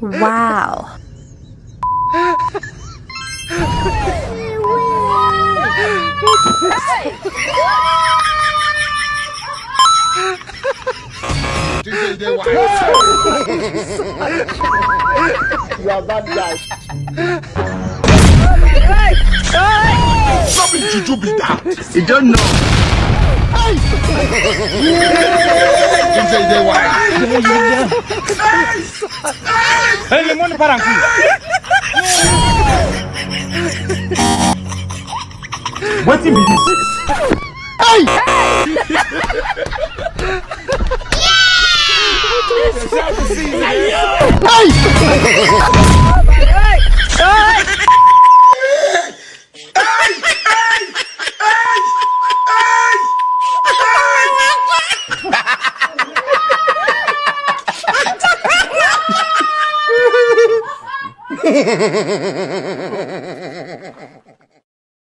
Wow. You are bad guy. Stop it, Juju be that. You don't know. Hey, lemon parang. What be this? Hey! Hey!